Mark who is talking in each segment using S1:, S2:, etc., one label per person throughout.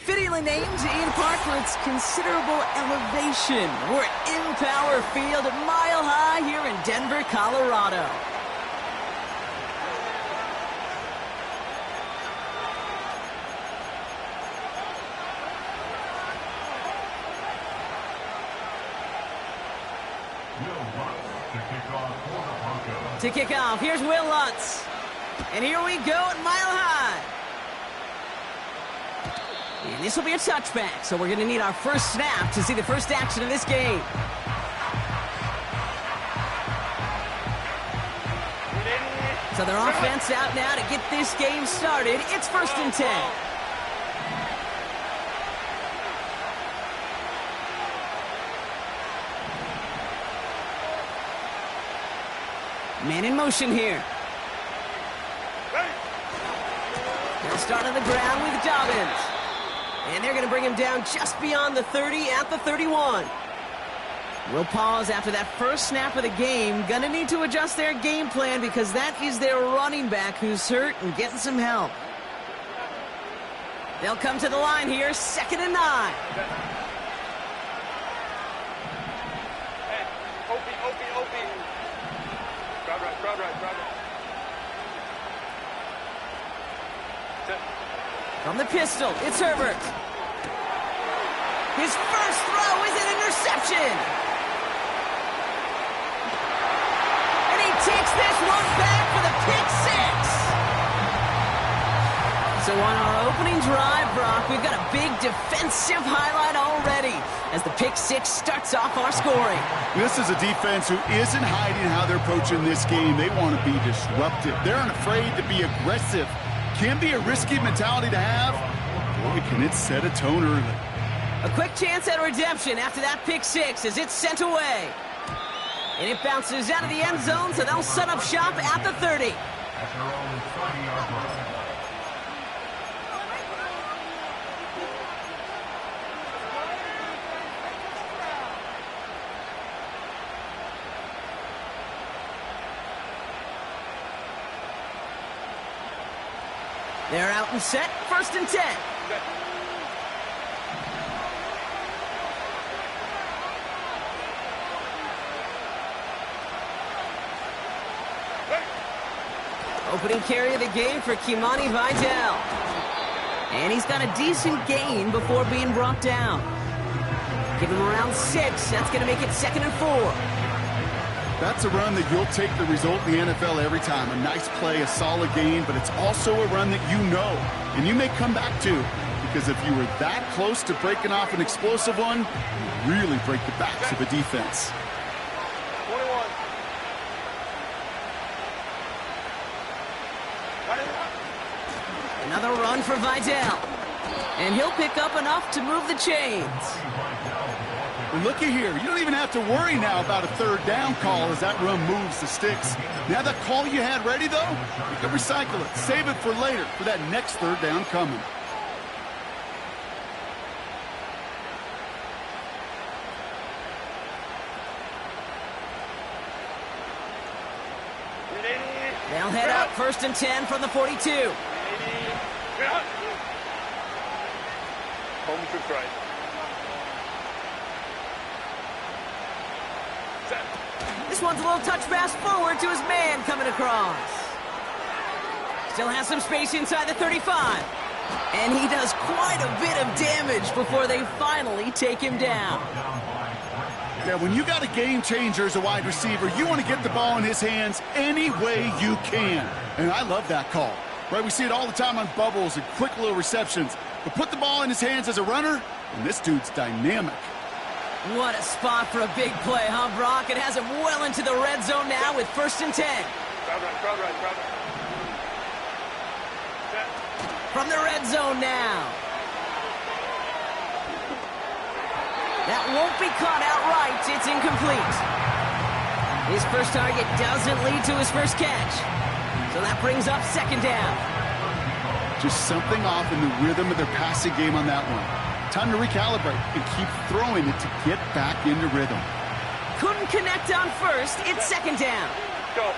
S1: Fittingly named in part for its considerable elevation. We're at Empower Field at Mile High here in Denver, Colorado. To kick off, here's Will Lutz. And here we go at Mile High. And this will be a touchback, so we're going to need our first snap to see the first action of this game. So their offense out now to get this game started. It's 1st and 10. Man in motion here. They'll start on the ground with Dobbins. And they're going to bring him down just beyond the 30 at the 31. We'll pause after that first snap of the game. Going to need to adjust their game plan because that is their running back who's hurt and getting some help. They'll come to the line here, 2nd and 9.
S2: Hey, Opie. Crowd right.
S1: From the pistol, it's Herbert. His first throw is an interception. And he takes this one back for the pick six. So on our opening drive, Brock, we've got a big defensive highlight already as the pick six starts off our scoring.
S3: This is a defense who isn't hiding how they're approaching this game. They want to be disruptive. They're unafraid to be aggressive. Can be a risky mentality to have. Boy, can it set a tone early.
S1: A quick chance at redemption after that pick six as it's sent away. And it bounces out of the end zone, so they'll set up shop at the 30. They're out and set, 1st and 10. Opening carry of the game for Kimani Vidal. And he's got a decent gain before being brought down. Give him around 6. That's going to make it 2nd and 4.
S3: That's a run that you'll take the result in the NFL every time. A nice play, a solid game, but it's also a run that you know, and you may come back to. Because if you were that close to breaking off an explosive one, you really break the backs of the defense.
S2: 21.
S1: Another run for Vidal. And he'll pick up enough to move the chains.
S3: And looky here, you don't even have to worry now about a 3rd down call as that run moves the sticks. Now that call you had ready, though, you can recycle it. Save it for later for that next 3rd down coming.
S1: They'll head up 1st and 10 from the 42.
S2: Home to right.
S1: This one's a little touch pass forward to his man coming across. Still has some space inside the 35. And he does quite a bit of damage before they finally take him down.
S3: Yeah, when you got a game changer as a wide receiver, you want to get the ball in his hands any way you can. And I love that call. Right, we see it all the time on bubbles and quick little receptions. But put the ball in his hands as a runner, and this dude's dynamic.
S1: What a spot for a big play, huh, Brock? It has him well into the red zone now with 1st and 10.
S2: Crowd right.
S1: From the red zone now. That won't be caught outright. It's incomplete. His first target doesn't lead to his first catch. So that brings up second down.
S3: Just something off in the rhythm of their passing game on that one. Time to recalibrate and keep throwing it to get back into rhythm.
S1: Couldn't connect on first. It's second down.
S2: Go.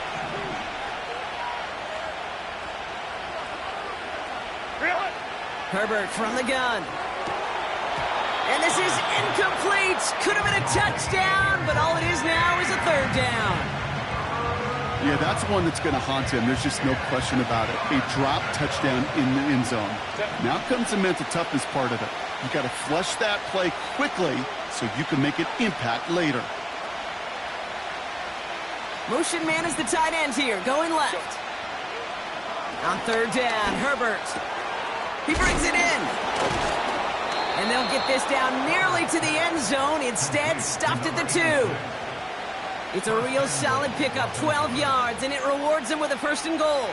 S2: Reel it.
S1: Herbert from the gun. And this is incomplete. Could have been a touchdown, but all it is now is a third down.
S3: Yeah, that's one that's going to haunt him. There's just no question about it. A drop touchdown in the end zone. Now comes the mental toughness part of it. You got to flush that play quickly so you can make an impact later.
S1: Motion man is the tight end here, going left. On third down, Herbert. He brings it in. And they'll get this down nearly to the end zone. Instead, stopped at the 2. It's a real solid pickup, 12 yards, and it rewards them with a first and goal.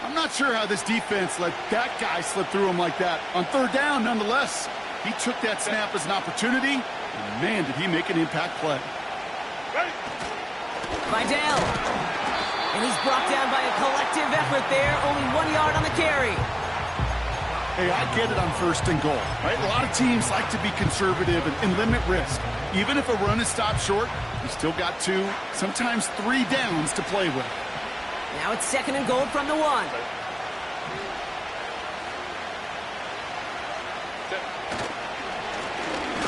S3: I'm not sure how this defense let that guy slip through him like that. On third down, nonetheless, he took that snap as an opportunity, and man, did he make an impact play.
S1: Vidal. And he's brought down by a collective effort there, only 1 yard on the carry.
S3: Hey, I get it on first and goal, right? A lot of teams like to be conservative and limit risk. Even if a run is stopped short, you still got 2, sometimes 3 downs to play with.
S1: Now it's second and goal from the 1.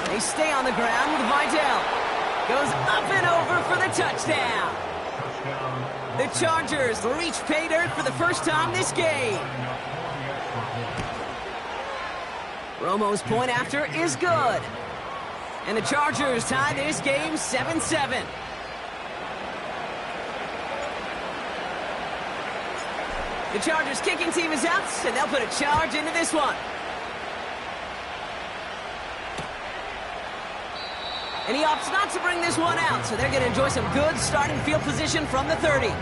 S1: They stay on the ground with Vidal. Goes up and over for the touchdown. The Chargers reach pay dirt for the first time this game. Romo's point after is good. And the Chargers tie this game 7-7. The Chargers kicking team is out, and they'll put a charge into this one. And he opts not to bring this one out, so they're going to enjoy some good starting field position from the 30.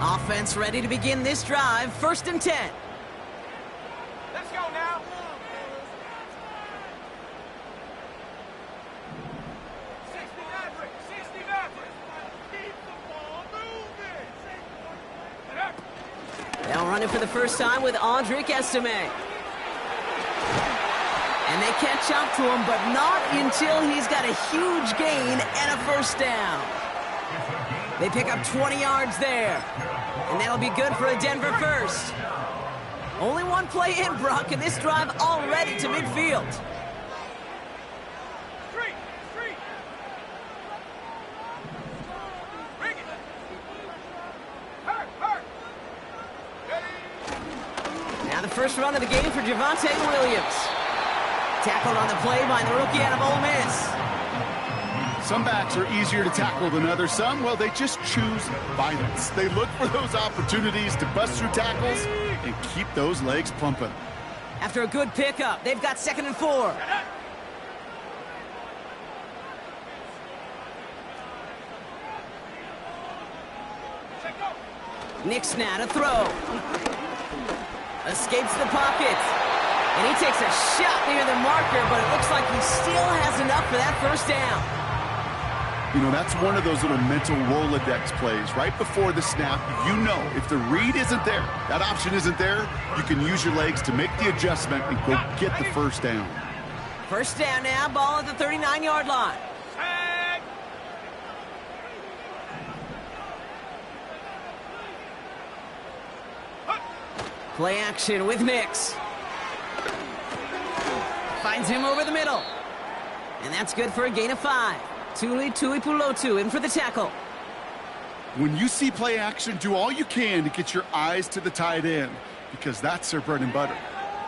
S1: Offense ready to begin this drive. First and 10.
S2: Let's go now. 60 Maverick. 60 Maverick. Keep the ball moving.
S1: They'll run it for the first time with Audric Estime. And they catch up to him, but not until he's got a huge gain and a first down. They pick up 20 yards there. And that'll be good for a Denver first. Only one play in, Brock, and this drive already to midfield.
S2: Street. Bring it. Hurt.
S1: Now the first run of the game for Javonte Williams. Tackled on the play by the rookie out of Ole Miss.
S3: Some backs are easier to tackle than others. Some, well, they just choose violence. They look for those opportunities to bust through tackles and keep those legs pumping.
S1: After a good pickup, they've got second and 4. Nick's now to throw. Escapes the pocket. And he takes a shot near the marker, but it looks like he still has enough for that first down.
S3: You know, that's one of those little mental Rolodex plays. Right before the snap, you know if the read isn't there, that option isn't there, you can use your legs to make the adjustment and go get the first down.
S1: First down now, ball at the 39-yard line.
S2: Tag.
S1: Play action with Nix. Finds him over the middle. And that's good for a gain of 5. Tuli Tuipulotu in for the tackle.
S3: When you see play action, do all you can to get your eyes to the tight end, because that's their bread and butter.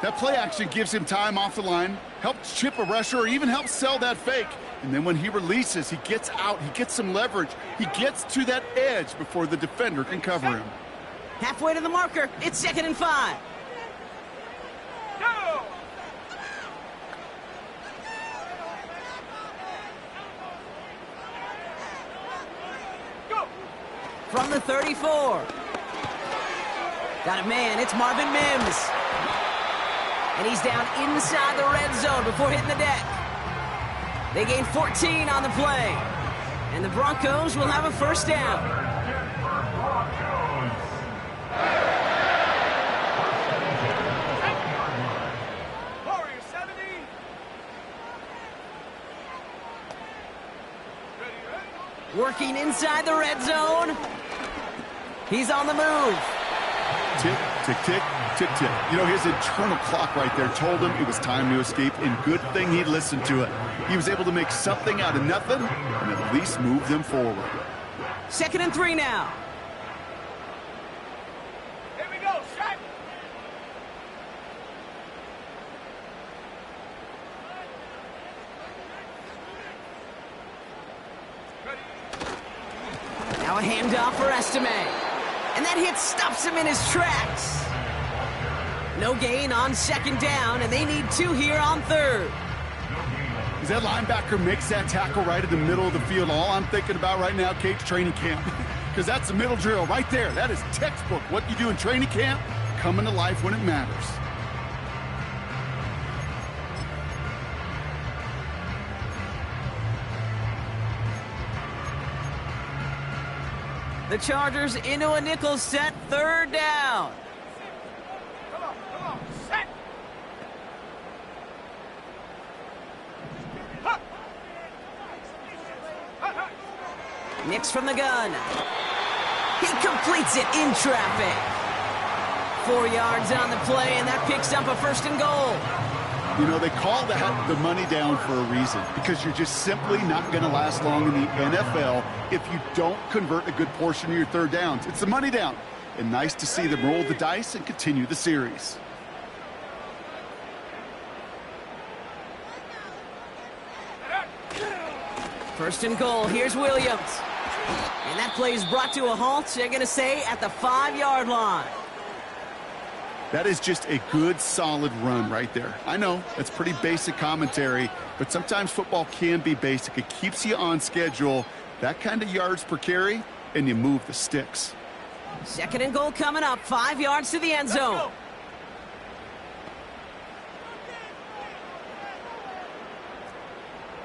S3: That play action gives him time off the line, helps chip a rusher, or even helps sell that fake. And then when he releases, he gets out, he gets some leverage. He gets to that edge before the defender can cover him.
S1: Halfway to the marker, it's second and 5.
S2: Go.
S1: From the 34. Got a man, it's Marvin Mims. And he's down inside the red zone before hitting the deck. They gain 14 on the play. And the Broncos will have a first down.
S2: Warrior 70.
S1: Working inside the red zone. He's on the move.
S3: Tick, tick, tick, tick, tick. You know, his internal clock right there told him it was time to escape, and good thing he listened to it. He was able to make something out of nothing and at least move them forward.
S1: 2nd and 3 now.
S2: Here we go, shot.
S1: Now a handoff for Estime. And that hit stops him in his tracks. No gain on 2nd down, and they need 2 here on 3rd.
S3: As that linebacker makes that tackle right in the middle of the field, all I'm thinking about right now, Kate's training camp. Because that's the middle drill right there. That is textbook. What you do in training camp, coming to life when it matters.
S1: The Chargers into a nickel set, 3rd down.
S2: Come on, set. Huh. Huh, huh.
S1: Nix from the gun. He completes it in traffic. 4 yards on the play, and that picks up a 1st and goal.
S3: You know, they call that the money down for a reason, because you're just simply not going to last long in the NFL if you don't convert a good portion of your 3rd downs. It's the money down. And nice to see them roll the dice and continue the series.
S1: First and goal. Here's Williams. And that play is brought to a halt, they're going to say, at the 5-yard line.
S3: That is just a good, solid run right there. I know, that's pretty basic commentary, but sometimes football can be basic. It keeps you on schedule, that kind of yards per carry, and you move the sticks.
S1: 2nd and goal coming up, 5 yards to the end zone.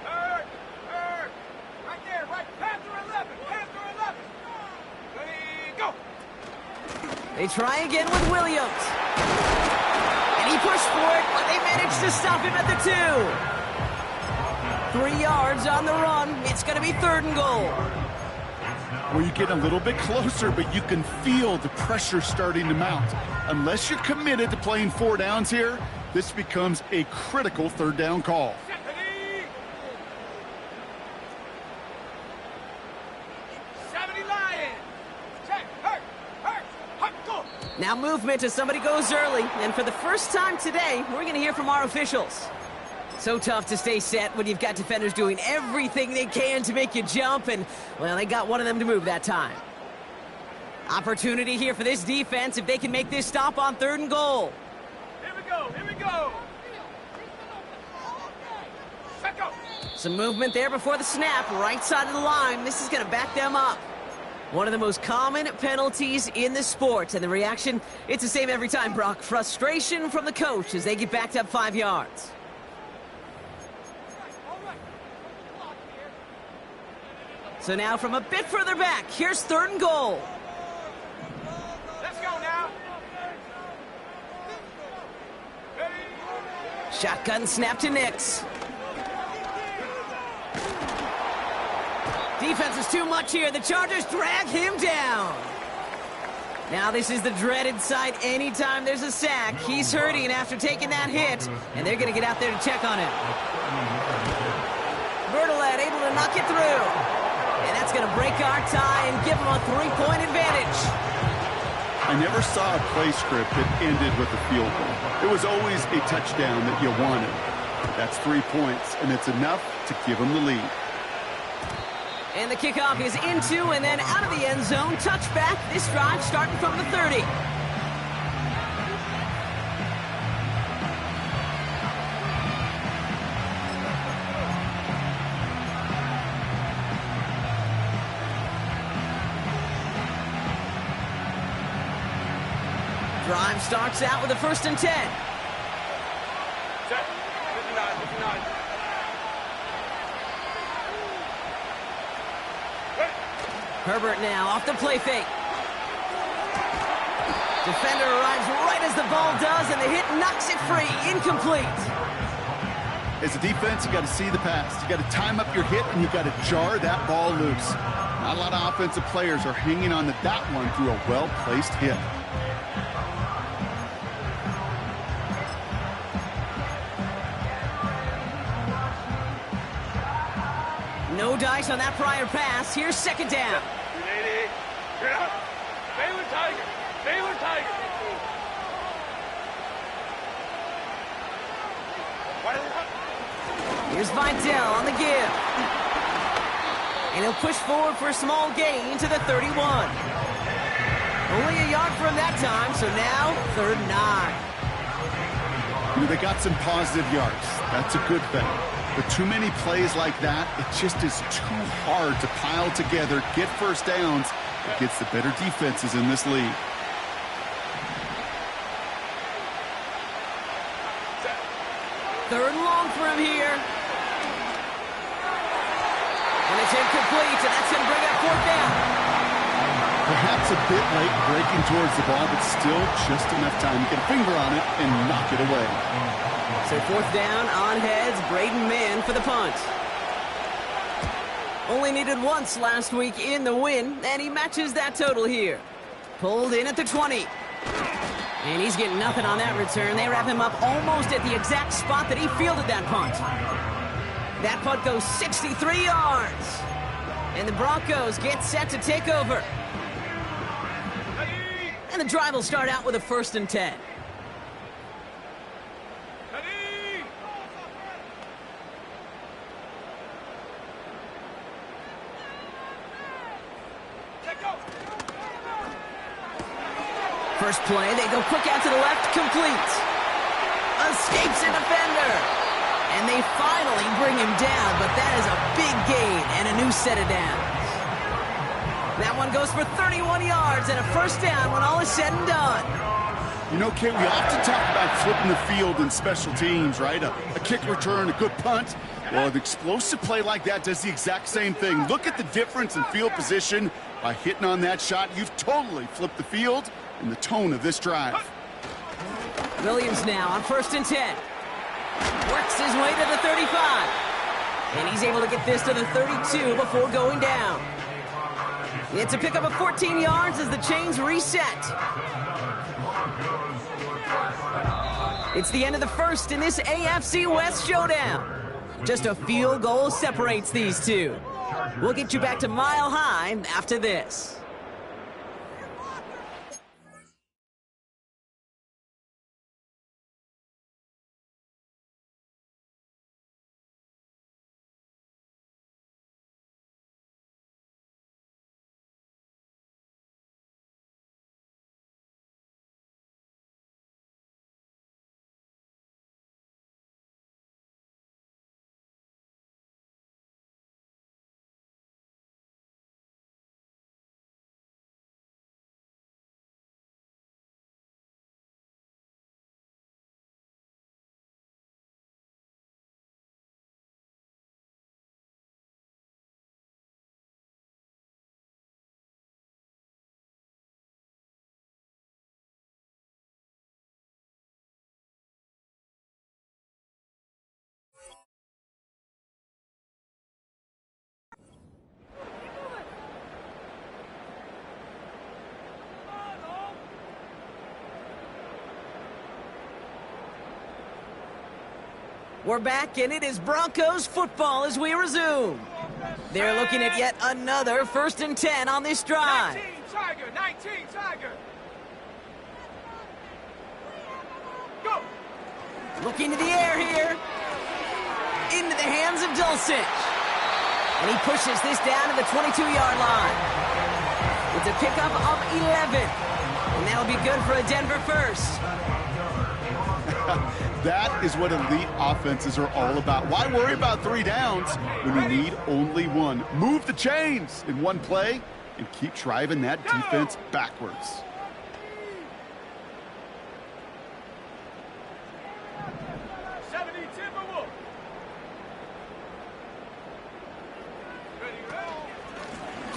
S2: Right there, right, Panther 11, Panther 11. Ready, go.
S1: They try again with Williams. And he pushed for it, but they managed to stop him at the 2. 3 yards on the run. It's going to be 3rd and goal.
S3: Well, you get a little bit closer, but you can feel the pressure starting to mount. Unless you're committed to playing 4 downs here, this becomes a critical 3rd down call.
S2: Ready. 70 Lions. Check, hurt, go.
S1: Now movement as somebody goes early. And for the first time today, we're going to hear from our officials. So tough to stay set when you've got defenders doing everything they can to make you jump, and, well, they got one of them to move that time. Opportunity here for this defense if they can make this stop on 3rd and goal.
S2: Here we go, here we go. Set go.
S1: Some movement there before the snap, right side of the line. This is going to back them up. One of the most common penalties in the sport, and the reaction, it's the same every time, Brock. Frustration from the coach as they get backed up 5 yards. So now from a bit further back, here's 3rd and goal.
S2: Let's go now. Ready.
S1: Shotgun snap to Nix. Defense is too much here. The Chargers drag him down. Now this is the dreaded sight anytime there's a sack. He's hurting after taking that hit, and they're going to get out there to check on him. Bertolet able to knock it through. And that's going to break our tie and give them a 3-point advantage.
S3: I never saw a play script that ended with a field goal. It was always a touchdown that you wanted. That's 3 points, and it's enough to give them the lead.
S1: And the kickoff is into and then out of the end zone. Touchback. This drive starting from the 30. Drive starts out with a 1st and 10. Herbert now off the play fake. Defender arrives right as the ball does, and the hit knocks it free. Incomplete.
S3: As a defense, you got to see the pass. You got to time up your hit, and you got to jar that ball loose. Not a lot of offensive players are hanging on to that one through a well-placed hit.
S1: No dice on that prior pass. Here's second down.
S2: Baylor Tiger. Baylor Tiger.
S1: Here's Vidal on the give. And he'll push forward for a small gain to the 31. Only a yard from that time, so now 3rd and 9.
S3: They got some positive yards. That's a good thing. But too many plays like that, it just is too hard to pile together, get first downs against the better defenses in this league.
S1: Third and long for him here. And it's incomplete, and that's going to bring up 4th down.
S3: Perhaps a bit late breaking towards the ball, but still just enough time to get a finger on it and knock it away.
S1: So 4th down, on heads, Braden Mann for the punt. Only needed once last week in the win, and he matches that total here. Pulled in at the 20. And he's getting nothing on that return. They wrap him up almost at the exact spot that he fielded that punt. That punt goes 63 yards. And the Broncos get set to take over. And the drive will start out with a 1st and 10. First play, they go quick out to the left, complete. Escapes a defender. And they finally bring him down, but that is a big gain and a new set of downs. That one goes for 31 yards and a 1st down when all is said and done.
S3: You know, Kate, we often talk about flipping the field in special teams, right? A kick return, a good punt. Well, an explosive play like that does the exact same thing. Look at the difference in field position. By hitting on that shot, you've totally flipped the field and the tone of this drive.
S1: Williams now on 1st and 10. Works his way to the 35. And he's able to get this to the 32 before going down. It's a pickup of 14 yards as the chains reset. It's the end of the 1st in this AFC West showdown. Just a field goal separates these two. We'll get you back to Mile High after this. We're back, and it is Broncos football as we resume. They're looking at yet another 1st and 10 on this drive.
S2: 19 Tiger, 19 Tiger. Go.
S1: Looking to the air here. Into the hands of Dulcich. And he pushes this down to the 22-yard line. It's a pickup of 11. And that'll be good for a Denver first.
S3: That is what elite offenses are all about. Why worry about 3 downs when you need only 1? Move the chains in one play and keep driving that defense backwards.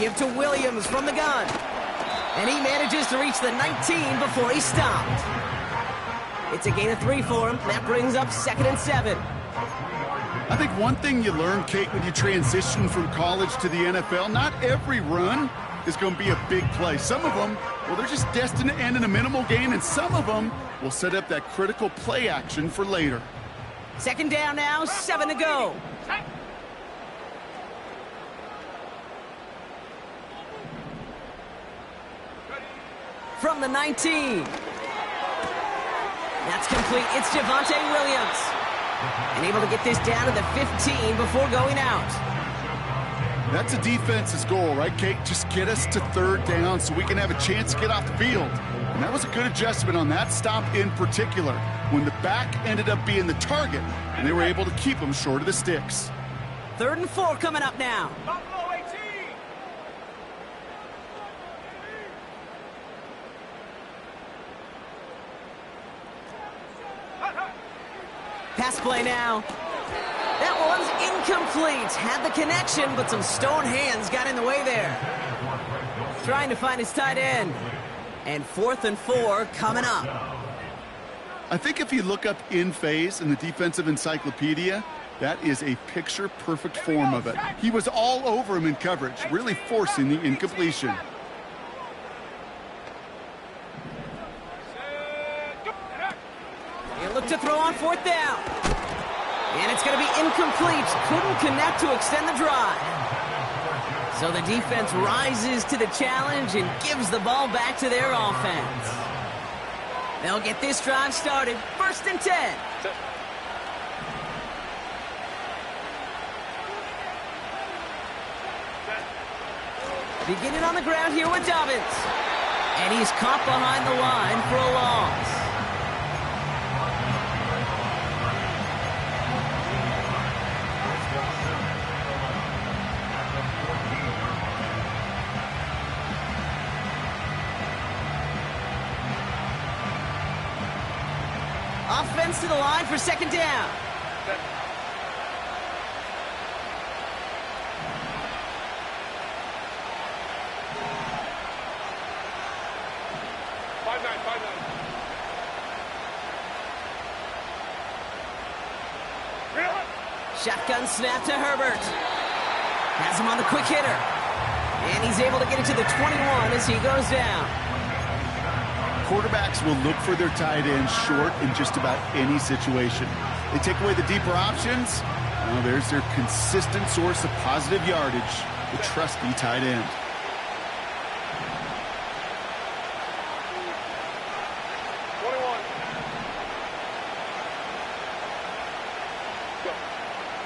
S1: Give to Williams from the gun. And he manages to reach the 19 before he's stopped. It's a gain of 3 for him. That brings up 2nd and 7.
S3: I think one thing you learn, Kate, when you transition from college to the NFL, not every run is going to be a big play. Some of them, well, they're just destined to end in a minimal gain, and some of them will set up that critical play action for later.
S1: 2nd down now, 7 to go. From the 19. That's complete. It's Javonte Williams. And able to get this down to the 15 before going out.
S3: That's a defense's goal, right, Kate? Just get us to 3rd down so we can have a chance to get off the field. And that was a good adjustment on that stop in particular, when the back ended up being the target, and they were able to keep him short of the sticks.
S1: 3rd and 4 coming up now.
S2: Buffalo 18.
S1: Pass play now. That one's incomplete. Had the connection, but some stone hands got in the way there. Trying to find his tight end. And 4th and 4 coming up.
S3: I think if you look up in phase in the defensive encyclopedia, that is a picture-perfect form of it. He was all over him in coverage, really forcing the incompletion.
S1: He'll look to throw on 4th down. And it's going to be incomplete. Couldn't connect to extend the drive. So the defense rises to the challenge and gives the ball back to their offense. They'll get this drive started. 1st and 10. Beginning on the ground here with Dobbins. And he's caught behind the line for a loss. Offense to the line for 2nd down. Shotgun snap to Herbert. Has him on the quick hitter. And he's able to get it to the 21 as he goes down.
S3: Quarterbacks will look for their tight end short in just about any situation. They take away the deeper options. Well, there's their consistent source of positive yardage, the trusty tight end.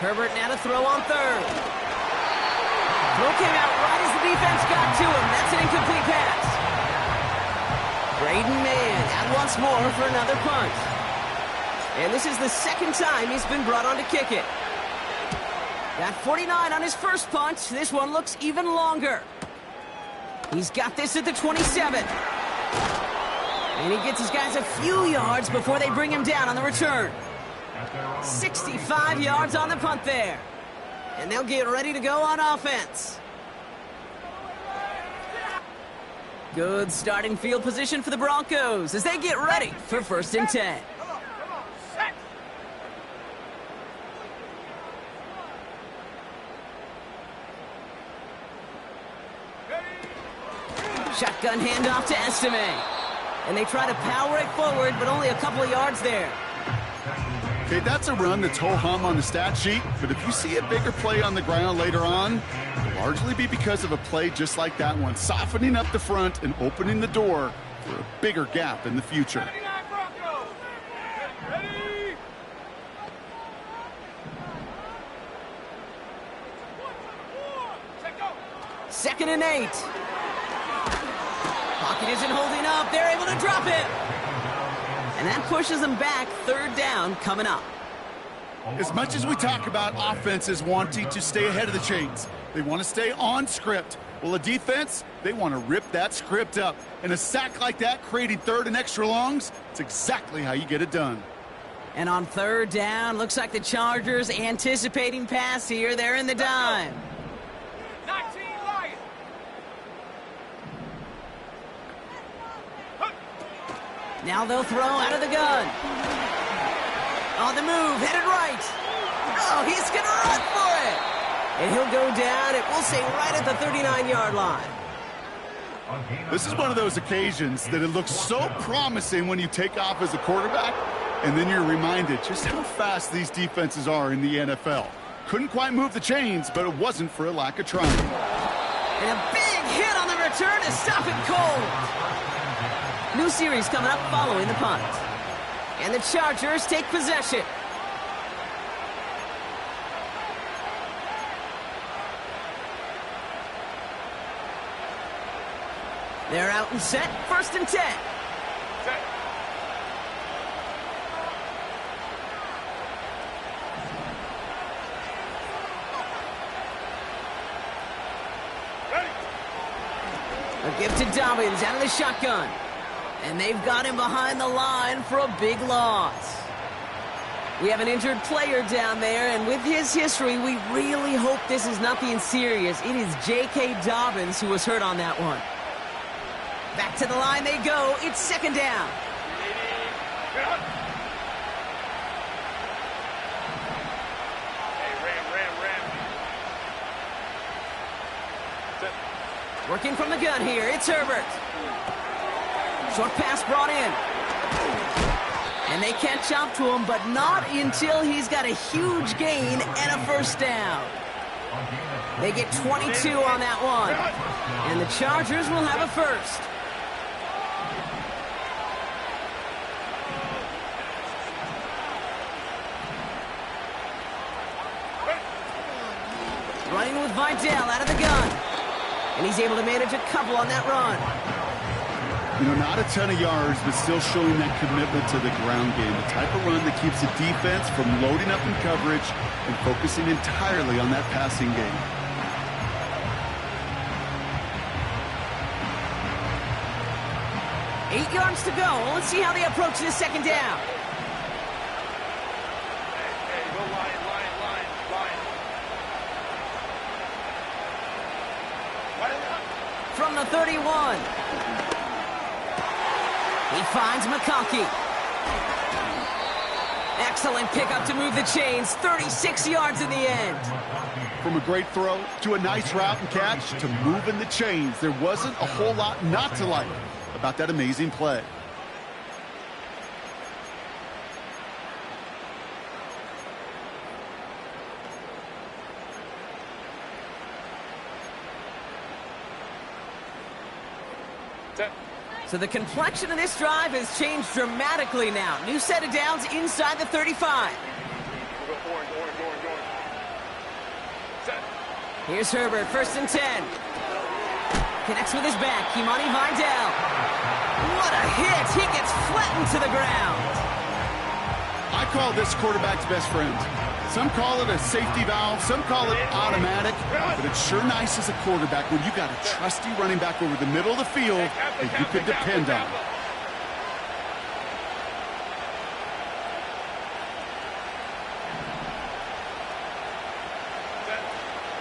S1: Herbert now to throw on 3rd. Throw came out right as the defense got to him. That's an incomplete pass. Braden Mann out once more for another punt. And this is the 2nd time he's been brought on to kick it. Got 49 on his first punt. This one looks even longer. He's got this at the 27. And he gets his guys a few yards before they bring him down on the return. 65 yards on the punt there. And they'll get ready to go on offense. Good starting field position for the Broncos as they get ready for 1st and 10. Shotgun handoff to Estime. And they try to power it forward, but only a couple of yards there.
S3: Okay, that's a run that's ho-hum on the stat sheet, but if you see a bigger play on the ground later on, it'll largely be because of a play just like that one, softening up the front and opening the door for a bigger gap in the future.
S1: Second and 8. Pocket isn't holding up. They're able to drop it. And that pushes them back. 3rd down coming up.
S3: As much as we talk about offenses wanting to stay ahead of the chains, they want to stay on script. Well, a defense, they want to rip that script up. And a sack like that, creating 3rd and extra longs, it's exactly how you get it done.
S1: And on 3rd down, looks like the Chargers anticipating pass here. They're in the dime.
S2: 19 Lions.
S1: Now they'll throw out of the gun. On the move, headed right. Oh, he's going to run for it. And he'll go down, it will say right at the 39-yard line.
S3: This is one of those occasions that it looks so promising when you take off as a quarterback, and then you're reminded just how fast these defenses are in the NFL. Couldn't quite move the chains, but it wasn't for a lack of trying.
S1: And a big hit on the return to stop it cold. New series coming up following the punt. And the Chargers take possession. They're out and set, 1st and 10.
S2: Set. Ready.
S1: A gift to Dobbins out of the shotgun. And they've got him behind the line for a big loss. We have an injured player down there, and with his history, we really hope this is nothing serious. It is J.K. Dobbins who was hurt on that one. Back to the line they go. It's 2nd down.
S2: Hey, ram.
S1: Working from the gun here. It's Herbert. Short pass brought in. And they catch up to him, but not until he's got a huge gain and a 1st down. They get 22 on that one. And the Chargers will have a 1st. Running with Vidal out of the gun. And he's able to manage a couple on that run.
S3: You know, not a ton of yards, but still showing that commitment to the ground game. The type of run that keeps the defense from loading up in coverage and focusing entirely on that passing game.
S1: Eight yards to go. Let's see how they approach this 2nd down.
S2: Hey, go line.
S1: From the 31. He finds McConkey. Excellent pickup to move the chains. 36 yards in the end.
S3: From a great throw to a nice route and catch to moving the chains, there wasn't a whole lot not to like about that amazing play.
S2: Set.
S1: So the complexion of this drive has changed dramatically now. New set of downs inside the 35.
S2: We'll go orange. Set.
S1: Here's Herbert, 1st and 10. Connects with his back, Kimani Vidal. What a hit! He gets flattened to the ground.
S3: I call this quarterback's best friend. Some call it a safety valve, some call it automatic, but it's sure nice as a quarterback when you got a trusty running back over the middle of the field that you could depend on.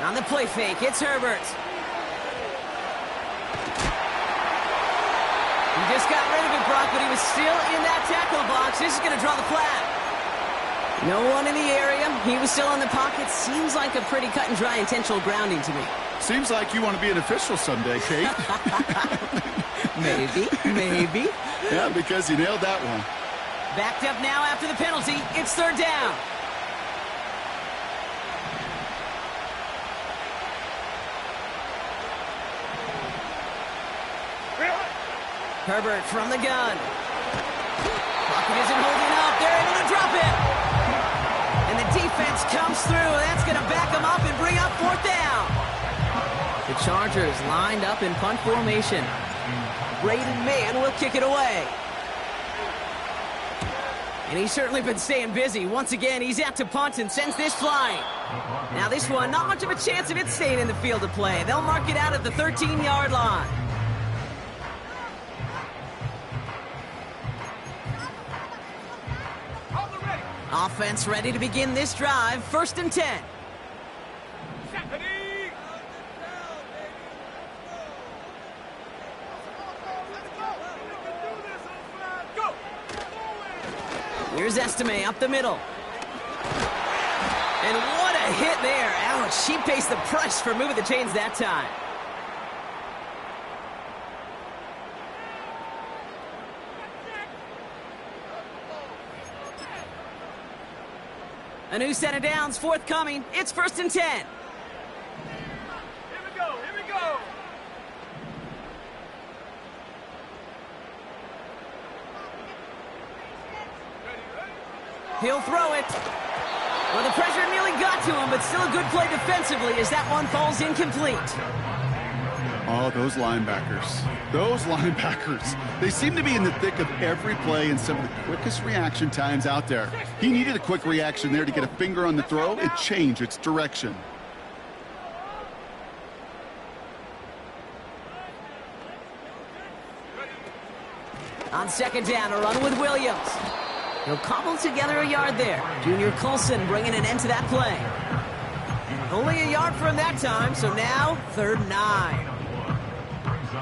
S1: On the play fake, it's Herbert. He just got rid of it, Brock, but he was still in that tackle box. This is going to draw the flag. No one in the area. He was still in the pocket. Seems like a pretty cut and dry intentional grounding to me.
S3: Seems like you want to be an official someday, Kate.
S1: Maybe.
S3: Yeah, because you nailed that one.
S1: Backed up now after the penalty. It's 3rd down. Herbert from the gun. Pocket isn't holding up. They're able to drop it. And the defense comes through. That's going to back them up and bring up 4th down. The Chargers lined up in punt formation. Braden Mann will kick it away. And he's certainly been staying busy. Once again, he's out to punt and sends this flying. Now this one, not much of a chance of it staying in the field of play. They'll mark it out at the 13-yard line. Offense ready to begin this drive. 1st and 10.
S2: Go!
S1: Here's Estime up the middle. And what a hit there. Ouch, she pays the price for moving the chains that time. A new set of downs forthcoming. It's 1st and 10.
S2: Here we go, here we go.
S1: He'll throw it. Well, the pressure nearly got to him, but still a good play defensively as that one falls incomplete.
S3: Oh, those linebackers. Those linebackers. They seem to be in the thick of every play and some of the quickest reaction times out there. He needed a quick reaction there to get a finger on the throw and change its direction.
S1: On 2nd down, a run with Williams. He'll cobble together a yard there. Junior Colson bringing an end to that play. Only a yard for him that time, so now 3rd and 9.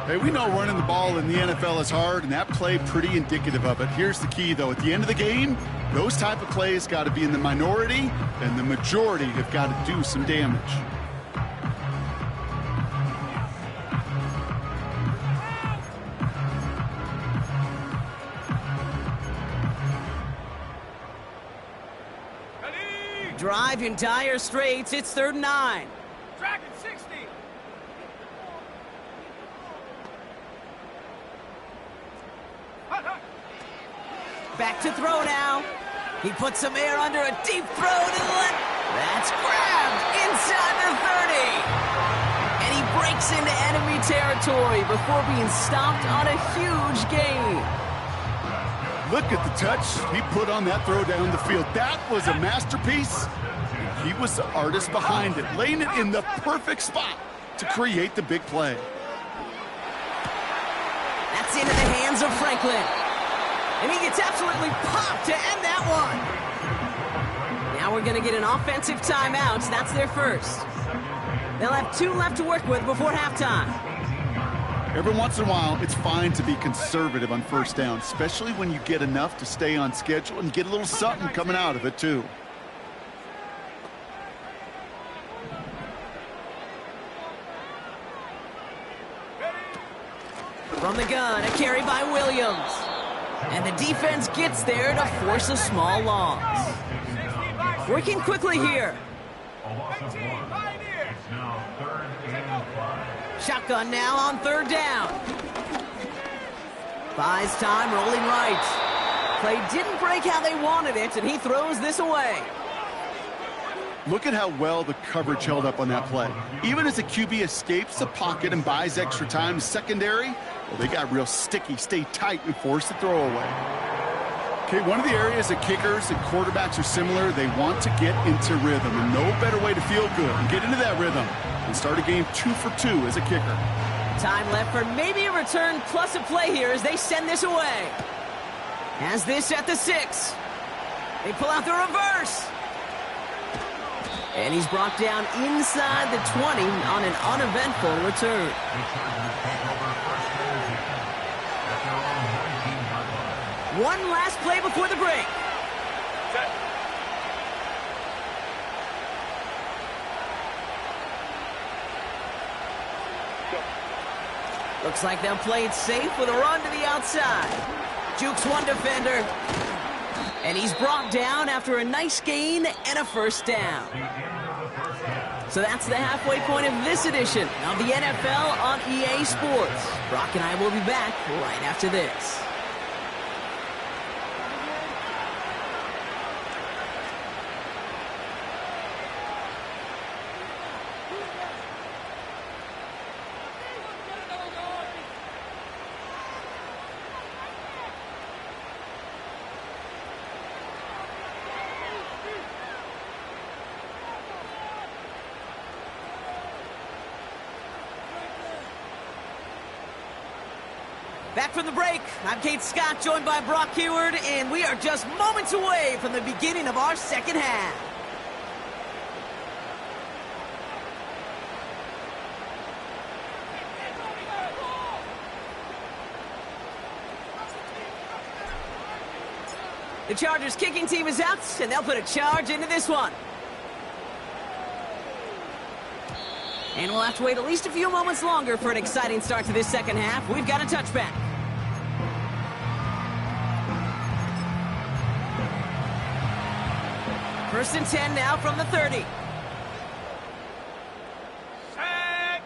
S3: Hey, we know running the ball in the NFL is hard, and that play pretty indicative of it. Here's the key, though. At the end of the game, those type of plays got to be in the minority, and the majority have got to do some damage.
S1: Drive in dire straits. It's 3rd and 9.
S2: Dragon 60. Hut, hut.
S1: Back to throw now. He puts some air under a deep throw to the left. That's grabbed inside the 30. And he breaks into enemy territory before being stopped on a huge gain.
S3: Look at the touch he put on that throw down the field. That was a masterpiece. He was the artist behind it, laying it in the perfect spot to create the big play.
S1: That's into the hands of Franklin. And he gets absolutely popped to end that one. Now we're going to get an offensive timeout. That's their first. They'll have 2 left to work with before halftime.
S3: Every once in a while, it's fine to be conservative on 1st down, especially when you get enough to stay on schedule and get a little something coming out of it, too.
S1: From the gun, a carry by Williams. And the defense gets there to force a small loss. Working quickly here. Shotgun now on 3rd down. Buys time, rolling right. Play didn't break how they wanted it, and he throws this away.
S3: Look at how well the coverage held up on that play. Even as the QB escapes the pocket and buys extra time secondary, well, they got real sticky, stay tight, and force the throw away. Okay, one of the areas that kickers and quarterbacks are similar, they want to get into rhythm, and no better way to feel good and get into that rhythm and start a game 2 for 2 as a kicker.
S1: Time left for maybe a return plus a play here as they send this away. Has this at the 6. They pull out the reverse. And he's brought down inside the 20 on an uneventful return. One last play before the break. Looks like they'll play it safe with a run to the outside. Jukes one defender. And he's brought down after a nice gain and a 1st down. So that's the halfway point of this edition of the NFL on EA Sports. Brock and I will be back right after this. Back from the break, I'm Kate Scott, joined by Brock Heward, and we are just moments away from the beginning of our second half. The Chargers kicking team is out, and they'll put a charge into this one. And we'll have to wait at least a few moments longer for an exciting start to this second half. We've got a touchback. First and 10 now from the 30.
S2: Set.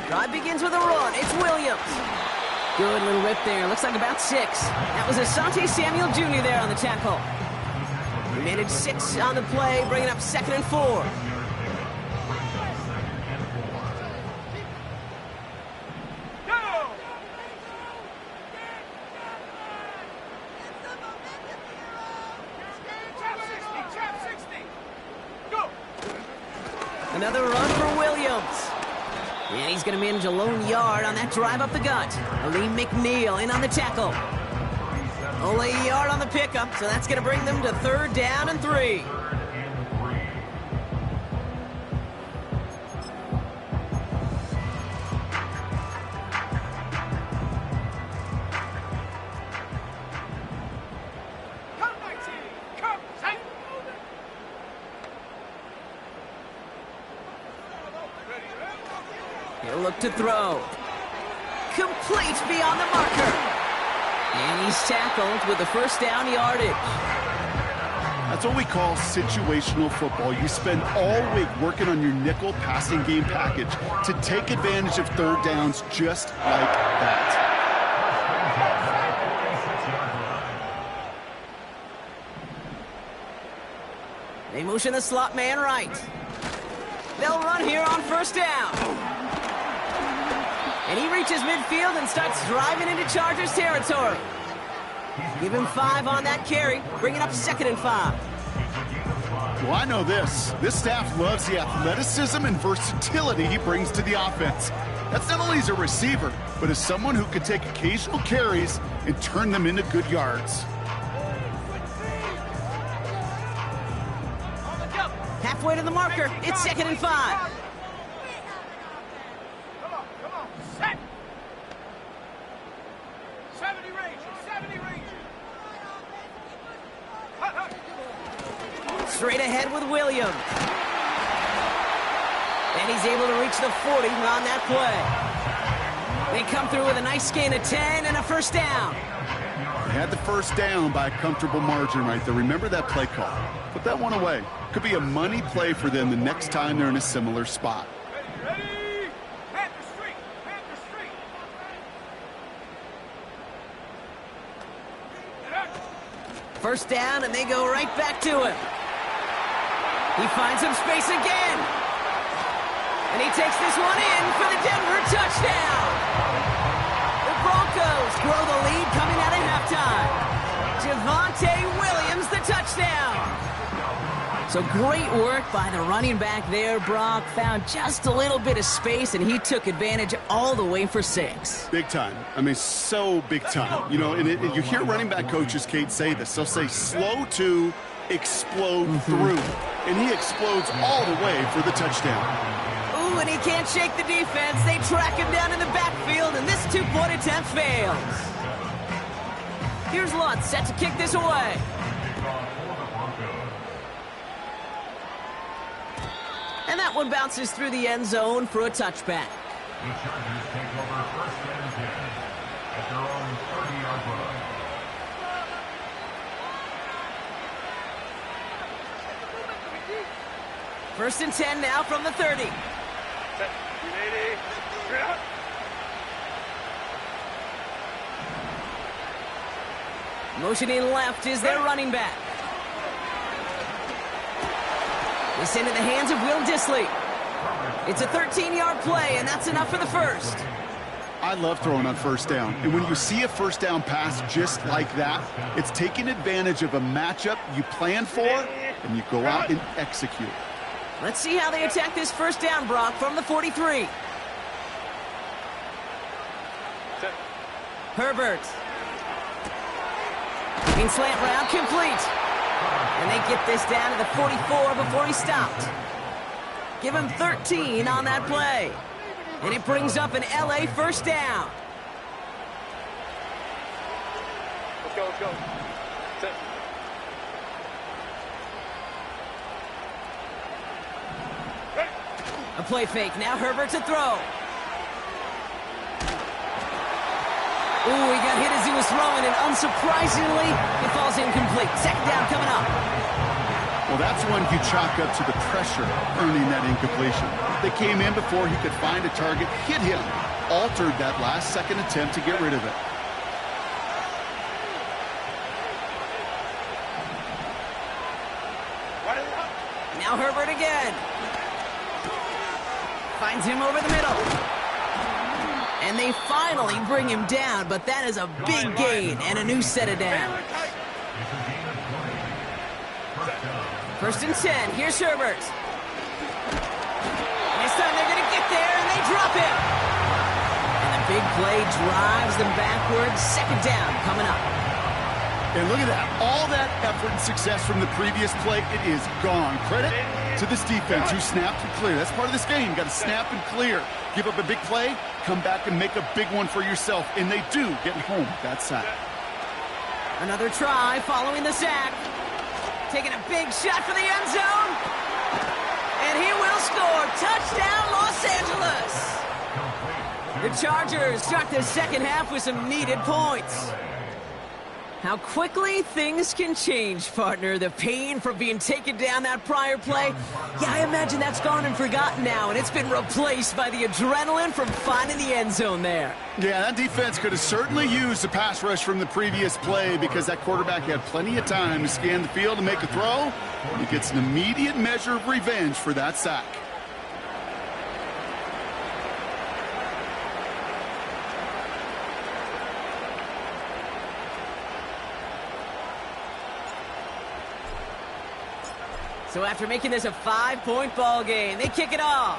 S1: Drive begins with a run. It's Williams. Good little rip there. Looks like about 6. That was Asante Samuel Jr. there on the tackle. He managed 6 on the play, bringing up 2nd and 4. Another run for Williams. And he's going to manage a lone yard on that drive up the gut. Lee McNeil in on the tackle. Only a yard on the pickup, so that's going to bring them to 3rd down and 3. He'll look to throw. Complete beyond the marker. And he's tackled with the first down yardage.
S3: That's what we call situational football. You spend all week working on your nickel passing game package to take advantage of 3rd downs just like that.
S1: They motion the slot man right. They'll run here on 1st down. And he reaches midfield and starts driving into Chargers territory. Give him 5 on that carry, bringing up 2nd and 5.
S3: Well, I know this. This staff loves the athleticism and versatility he brings to the offense. That's not only as a receiver, but as someone who could take occasional carries and turn them into good yards.
S1: Halfway to the marker, it's 2nd and 5.
S2: Set. 70 range. 70 range.
S1: Straight ahead with Williams. And he's able to reach the 40 on that play. They come through with a nice gain of 10 and a 1st down.
S3: They had the 1st down by a comfortable margin right there. Remember that play call. Put that one away. Could be a money play for them the next time they're in a similar spot.
S2: Ready? Panther Street. Panther Street.
S1: First down, and they go right back to him. He finds some space again. And he takes this one in for the Denver touchdown. The Broncos grow the lead coming out of halftime. Javonte Williams, the touchdown. So great work by the running back there, Brock. Found just a little bit of space, and he took advantage all the way for 6.
S3: Big time. I mean, so big time. You know, and you hear running back coaches, Kate, say this. They'll say slow to explode through. And he explodes all the way for the touchdown.
S1: Ooh, and he can't shake the defense. They track him down in the backfield, and this 2-point attempt fails. Here's Lutz set to kick this away. And that one bounces through the end zone for a touchback.
S4: The Chargers take over 1st and 10 at their own 30-yard line.
S1: First and 10 now from the 30.
S2: Set. 380. Straight out.
S1: Motioning left is their running back. They send it in the hands of Will Dissly. It's a 13-yard play, and that's enough for the 1st.
S3: I love throwing on 1st down. And when you see a 1st down pass just like that, it's taking advantage of a matchup you plan for, and you go out and execute.
S1: Let's see how they attack this 1st down, Brock, from the 43.
S2: Set.
S1: Herbert. In slant route, complete. And they get this down to the 44 before he stopped. Give him 13 on that play. And it brings up an LA first down.
S2: Let's go, let's go. Set.
S1: A play fake. Now Herbert to throw. Ooh, he got hit as he was throwing, and unsurprisingly, it falls incomplete. Second down coming up.
S3: Well, that's one you chalk up to the pressure earning that incompletion. They came in before he could find a target, hit him, altered that last-second attempt to get rid of it.
S1: Now Herbert again. Finds him over the middle. And they finally bring him down, but that is a big gain and a new set of downs. First and 10. Here's Herbert. This time they're going to get there, and they drop him. And the big play drives them backwards. Second down coming up.
S3: And look at that. All that effort and success from the previous play, it is gone. Credit to this defense who snapped and cleared. That's part of this game. Got to snap and clear. Give up a big play, come back and make a big one for yourself. And they do get home with that sack.
S1: Another try following the sack. Taking a big shot for the end zone. And he will score. Touchdown, Los Angeles. The Chargers start the second half with some needed points. How quickly things can change, partner. The pain from being taken down that prior play, yeah, I imagine that's gone and forgotten now, and it's been replaced by the adrenaline from finding the end zone there.
S3: Yeah, that defense could have certainly used the pass rush from the previous play because that quarterback had plenty of time to scan the field and make a throw, and he gets an immediate measure of revenge for that sack.
S1: So after making this a 5-point ball game, they kick it off.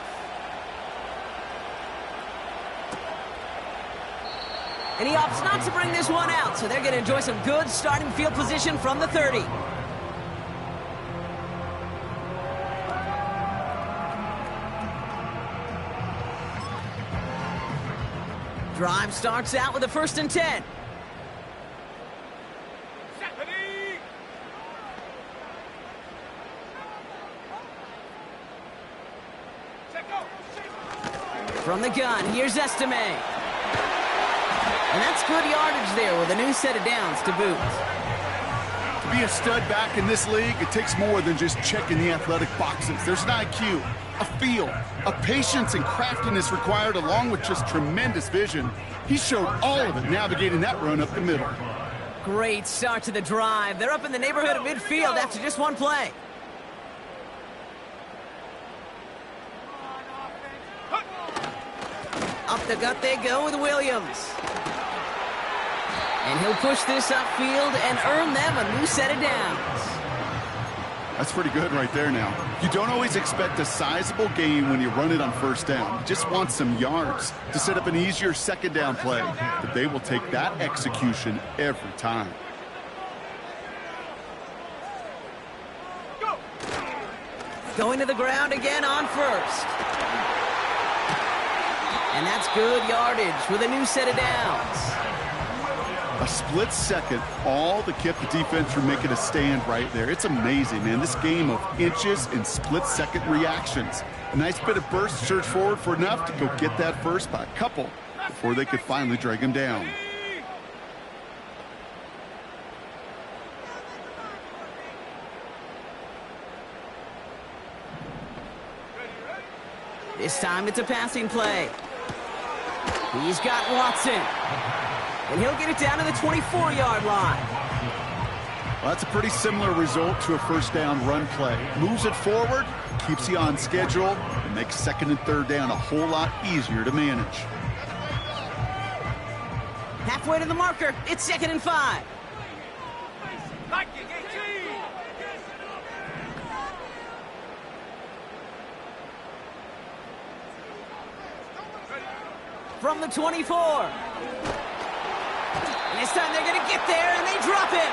S1: And he opts not to bring this one out, so they're going to enjoy some good starting field position from the 30. Drive starts out with a 1st and 10. From the gun, here's Rzsl. And that's good yardage there with a new set of downs to boot.
S3: To be a stud back in this league, it takes more than just checking the athletic boxes. There's an IQ, a feel, a patience and craftiness required along with just tremendous vision. He showed all of it navigating that run up the middle.
S1: Great start to the drive. They're up in the neighborhood of midfield after just one play. Up the gut they go with Williams. And he'll push this upfield and earn them a new set of downs.
S3: That's pretty good right there now. You don't always expect a sizable gain when you run it on 1st down. You just want some yards to set up an easier 2nd down play. But they will take that execution every time.
S1: Going to the ground again on 1st. And that's good yardage with a new set of downs.
S3: A split second, all that kept the defense from making a stand right there. It's amazing, man. This game of inches and split-second reactions. A nice bit of burst, surge forward for enough to go get that first by a couple before they could finally drag him down.
S1: This time it's a passing play. He's got Watson. And he'll get it down to the 24-yard line.
S3: Well, that's a pretty similar result to a 1st down run play. Moves it forward, keeps you on schedule, and makes 2nd and 3rd down a whole lot easier to manage.
S1: Halfway to the marker, it's 2nd and 5. From the 24. And this time they're going to get there, and they drop him.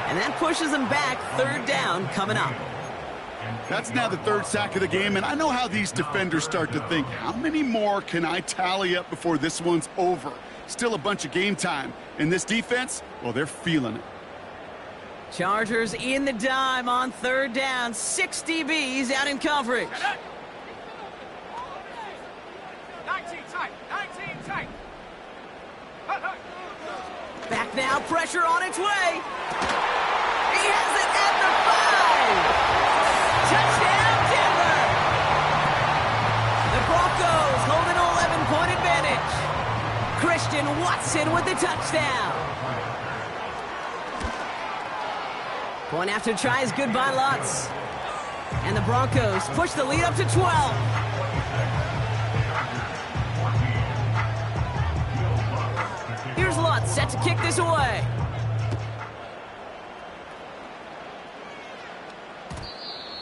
S1: And that pushes them back. 3rd down coming up.
S3: That's now the third sack of the game, and I know how these defenders start to think, how many more can I tally up before this one's over? Still a bunch of game time. And this defense, well, they're feeling it.
S1: Chargers in the dime on third down. 6 DBs out in coverage.
S2: 19 tight, 19 tight.
S1: Back now, pressure on its way. He has it at the 5. Touchdown, Denver. The Broncos hold an 11-point advantage. Christian Watson with the touchdown. Point after try is good by Lutz. And the Broncos push the lead up to 12. Here's Lutz set to kick this away.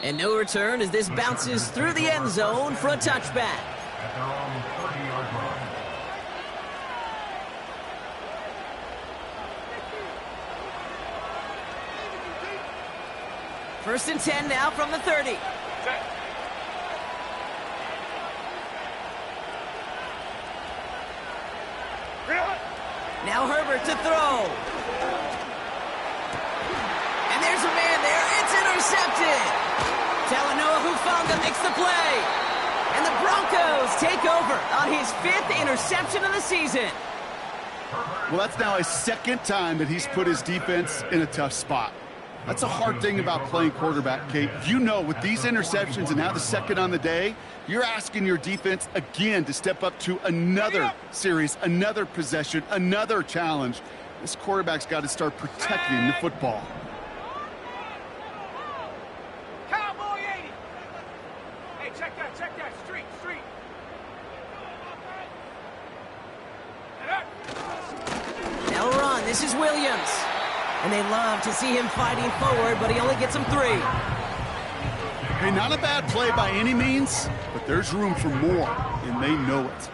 S1: And no return as this bounces through the end zone for a touchback.
S4: At their own 30-yard line.
S1: First and 10 now from the 30. Now Herbert to throw. And there's a man there. It's intercepted. Talanoa Hufanga makes the play. And the Broncos take over on his 5th interception of the season.
S3: Well, that's now his second time that he's put his defense in a tough spot. That's a hard thing about playing quarterback, Kate. You know, with these interceptions and now the second on the day, you're asking your defense again to step up to another series, another possession, another challenge. This quarterback's got to start protecting the football.
S2: Cowboy 80. Hey, check that, street.
S1: They'll run. This is Williams. And they love to see him fighting forward, but he only gets them 3.
S3: Hey, not a bad play by any means, but there's room for more, and they know it.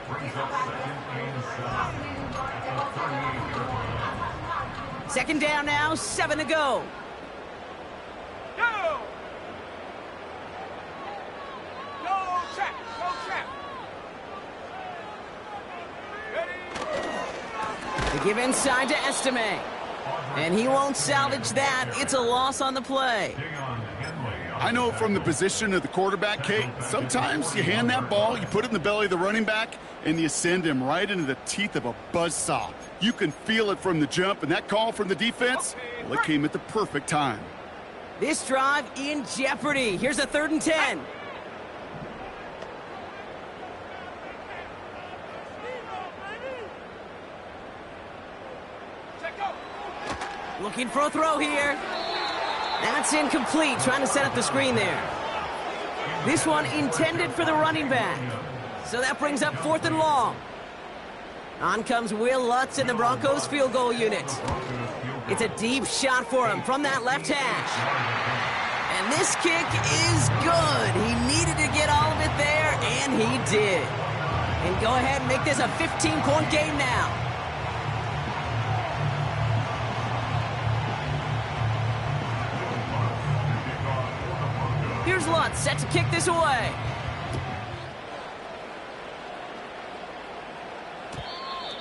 S1: Second down now, 7 to go.
S2: Go! Go, check. Ready?
S1: They give inside to Estime. And he won't salvage that. It's a loss on the play.
S3: I know from the position of the quarterback, Kate, sometimes you hand that ball, you put it in the belly of the running back, and you send him right into the teeth of a buzzsaw. You can feel it from the jump, and that call from the defense, well, it came at the perfect time.
S1: This drive in jeopardy. Here's a 3rd and 10. Looking for a throw here. That's incomplete. Trying to set up the screen there. This one intended for the running back. So that brings up 4th and long. On comes Will Lutz in the Broncos field goal unit. It's a deep shot for him from that left hash. And this kick is good. He needed to get all of it there, and he did. And go ahead and make this a 15-point game now. Here's Lutz set to kick this away.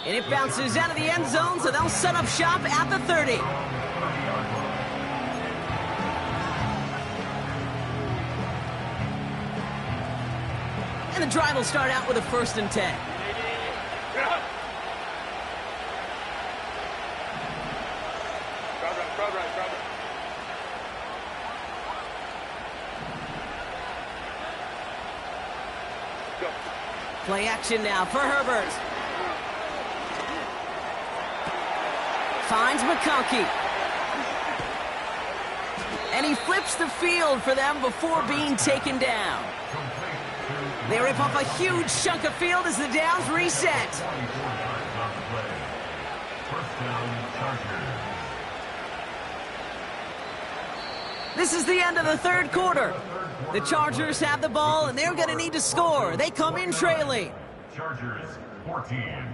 S1: And it bounces out of the end zone, so they'll set up shop at the 30. And the drive will start out with a 1st and 10. Play action now for Herbert. Finds McConkey. And he flips the field for them before being taken down. They rip off a huge chunk of field as the downs reset. This is the end of the 3rd quarter. The Chargers have the ball, and they're going to need to score. They come in trailing.
S4: Chargers 14.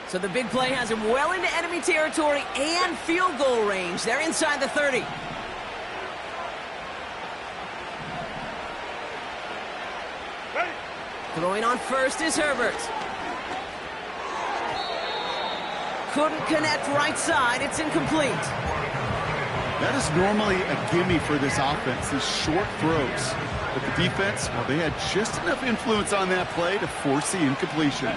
S1: So the big play has him well into enemy territory and field goal range. They're inside the 30. Throwing on first is Herbert. Couldn't connect right side. It's incomplete.
S3: That is normally a gimme for this offense, these short throws. But the defense, well, they had just enough influence on that play to force the incompletion.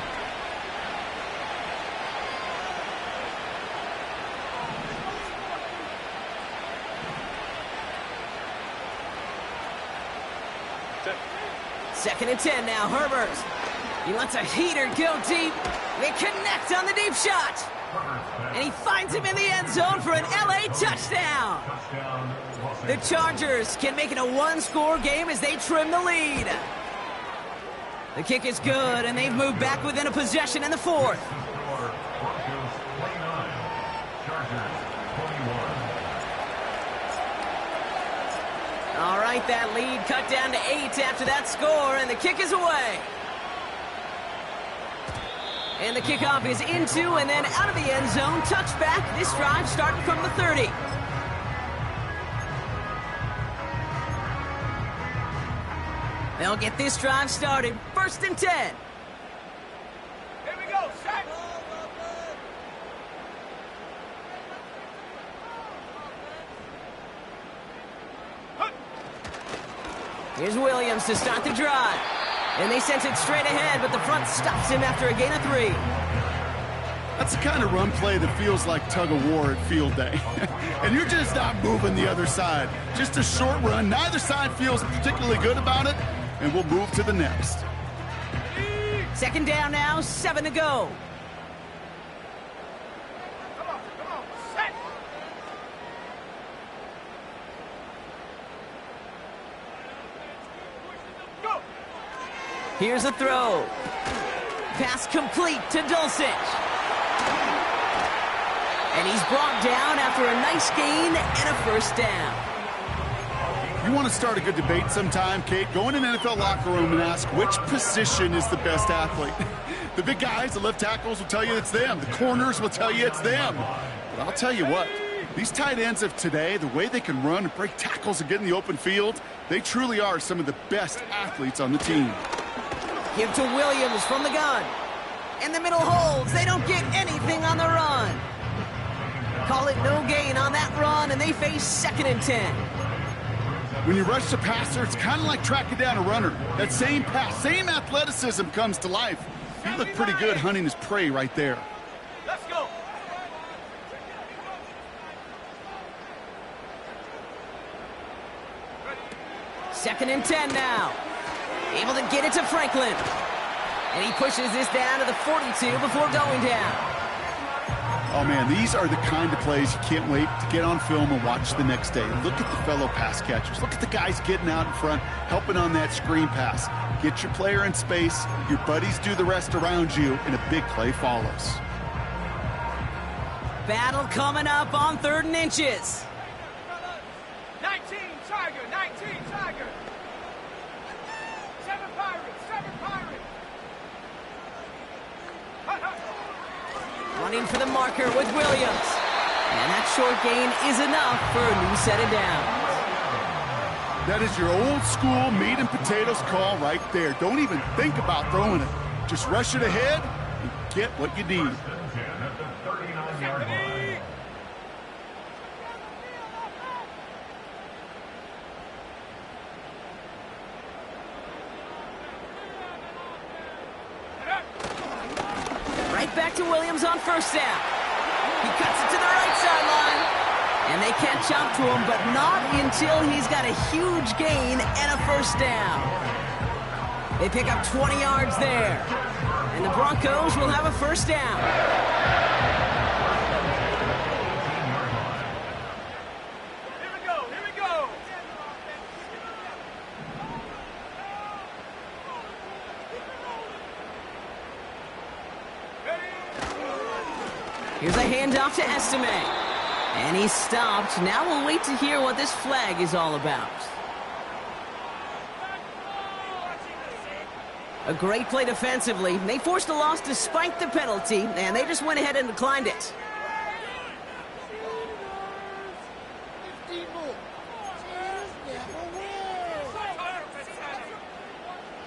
S1: Second and 10 now, Herbert. He lets a heater go deep. They connect on the deep shot. And he finds him in the end zone for an LA touchdown. The Chargers can make it a one-score game as they trim the lead. The kick is good, and they've moved back within a possession in the fourth. All right, that lead cut down to 8 after that score, and the kick is away. And the kickoff is into and then out of the end zone. Touchback. This drive starting from the 30. They'll get this drive started. First and 10.
S2: Here we go, set.
S1: Here's Williams to start the drive. And they sent it straight ahead, but the front stops him after a gain of 3.
S3: That's the kind of run play that feels like tug-of-war at field day. And you're just not moving the other side. Just a short run. Neither side feels particularly good about it, and we'll move to the next.
S1: Second down now, 7 to go.
S2: Come on, set. Go.
S1: Here's a throw. Pass complete to Dulcich. And he's brought down after a nice gain and a first down.
S3: You want to start a good debate sometime, Kate? Go in an NFL locker room and ask which position is the best athlete. The big guys, the left tackles will tell you it's them. The corners will tell you it's them. But I'll tell you what, these tight ends of today, the way they can run and break tackles and get in the open field, they truly are some of the best athletes on the team.
S1: Give to Williams from the gun. And the middle holds. They don't get anything on the run. Call it no gain on that run, and they face second and 10.
S3: When you rush the passer, it's kind of like tracking down a runner. That same pass, same athleticism comes to life. He looked pretty good hunting his prey right there.
S2: Let's go.
S1: Second and 10 now. Able to get it to Franklin. And he pushes this down to the 42 before going down.
S3: Oh, man, these are the kind of plays you can't wait to get on film and watch the next day. Look at the fellow pass catchers. Look at the guys getting out in front, helping on that screen pass. Get your player in space, your buddies do the rest around you, and a big play follows.
S1: Battle coming up on 3rd and inches.
S2: 19 Tiger, 19 Tiger. 7 Pirates, 7 Pirates. Hut, hut.
S1: Running for the marker with Williams. And that short gain is enough for a new set of downs.
S3: That is your old school meat and potatoes call right there. Don't even think about throwing it. Just rush it ahead and get what you need.
S1: Right back to Williams on first down. He cuts it to the right sideline. And they catch up to him, but not until he's got a huge gain and a first down. They pick up 20 yards there. And the Broncos will have a first down.
S2: Here we go, here we go.
S1: Here's a handoff to Estime. And he's stopped. Now we'll wait to hear what this flag is all about. A great play defensively. They forced a loss despite the penalty, and they just went ahead and declined it.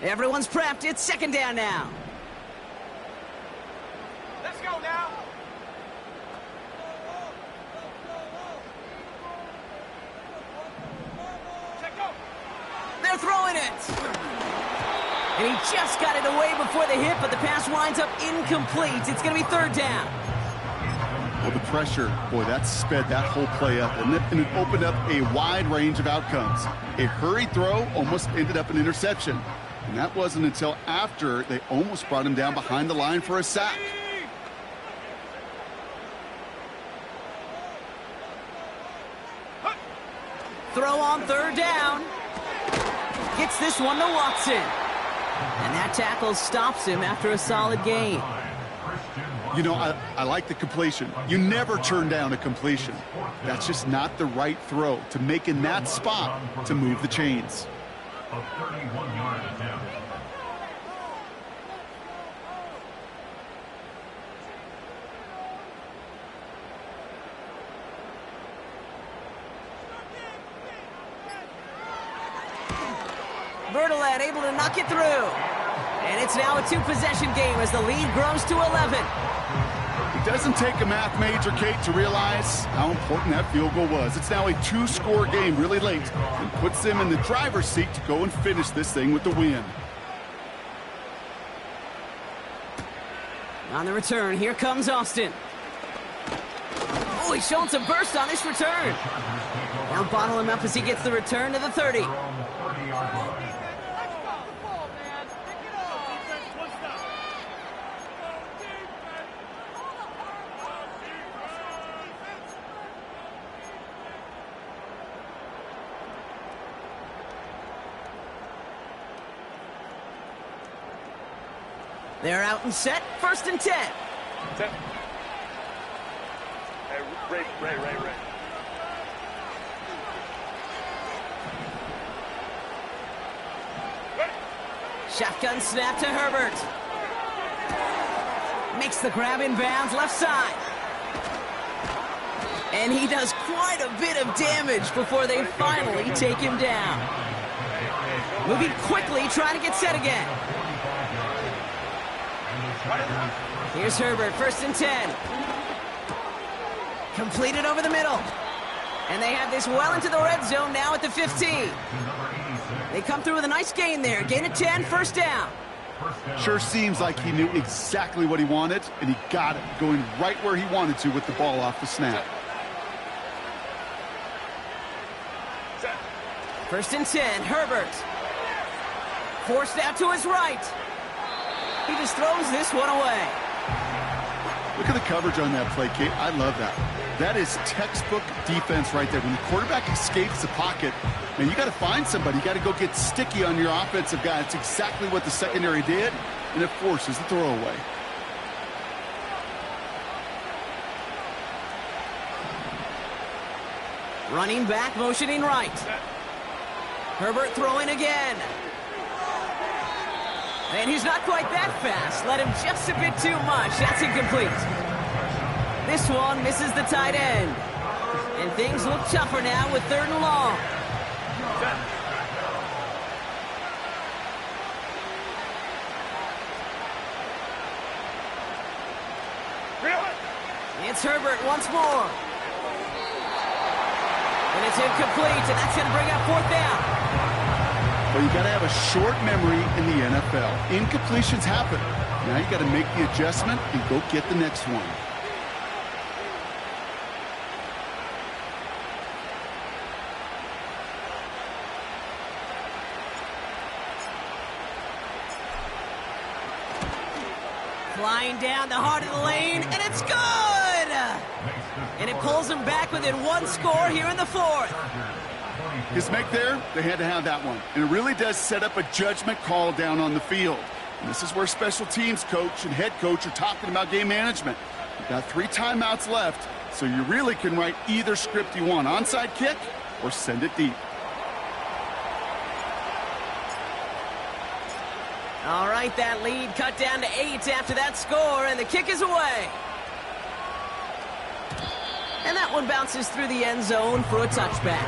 S1: Everyone's prepped. It's second down now.
S2: Let's go now. Check go.
S1: They're throwing it. And he just got it away before the hit, but the pass winds up incomplete. It's going to be third down.
S3: Well, the pressure, boy, that sped that whole play up, and it opened up a wide range of outcomes. A hurried throw almost ended up an interception. And that wasn't until after they almost brought him down behind the line for a sack.
S1: Throw on third down. Gets this one to Watson. And that tackle stops him after a solid gain.
S3: You know, I like the completion. You never turn down a completion. That's just not the right throw to make in that spot to move the chains.
S4: A 31-yard attempt.
S1: Bertolet able to knock it through. And it's now a two-possession game as the lead grows to 11.
S3: It doesn't take a math major, Kate, to realize how important that field goal was. It's now a two-score game really late and puts them in the driver's seat to go and finish this thing with the win.
S1: On the return, here comes Austin. Oh, he's showing some burst on this return. They'll bottle him up as he gets the return to the 30. They're out and set, first and 10.
S2: Set. Hey, Ray.
S1: Shotgun snap to Herbert. Makes the grab in bounds, left side. And he does quite a bit of damage before they finally take him down. Moving quickly, trying to get set again. Here's Herbert, first and 10. Completed over the middle. And they have this well into the red zone now at the 15. They come through with a nice gain there. Gain of 10, first down.
S3: Sure seems like he knew exactly what he wanted, and he got it, going right where he wanted to with the ball off the snap.
S1: First and 10, Herbert. Forced out to his right. He just throws this one away.
S3: Look at the coverage on that play, Kate. I love that. That is textbook defense right there. When the quarterback escapes the pocket, man, you got to find somebody. You got to go get sticky on your offensive guy. It's exactly what the secondary did, and it forces the throwaway.
S1: Running back, motioning right. Herbert throwing again. And he's not quite that fast. Let him just a bit too much. That's incomplete. This one misses the tight end. And things look tougher now with third and long. It's Herbert once more. And it's incomplete, and that's going to bring up fourth down.
S3: Well, you got to have a short memory in the NFL. Incompletions happen. Now you got to make the adjustment and go get the next one.
S1: Flying down the heart of the lane, and it's good! And it pulls them back within one score here in the fourth.
S3: His make there, they had to have that one. And it really does set up a judgment call down on the field. And this is where special teams coach and head coach are talking about game management. You've got 3 timeouts left, so you really can write either script you want. Onside kick or send it deep.
S1: All right, that lead cut down to 8 after that score, and the kick is away. And that one bounces through the end zone for a touchback.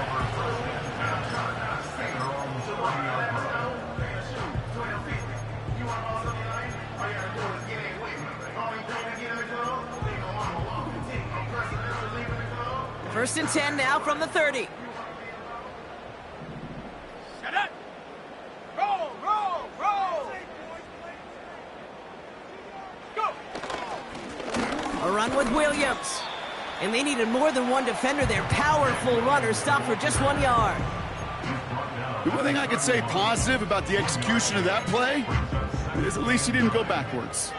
S1: First and 10 now from the 30.
S2: Set it. Roll, roll, roll. Go.
S1: A run with Williams. And they needed more than one defender. Their powerful runner stopped for just 1 yard.
S3: The one thing I could say positive about the execution of that play is at least he didn't go backwards.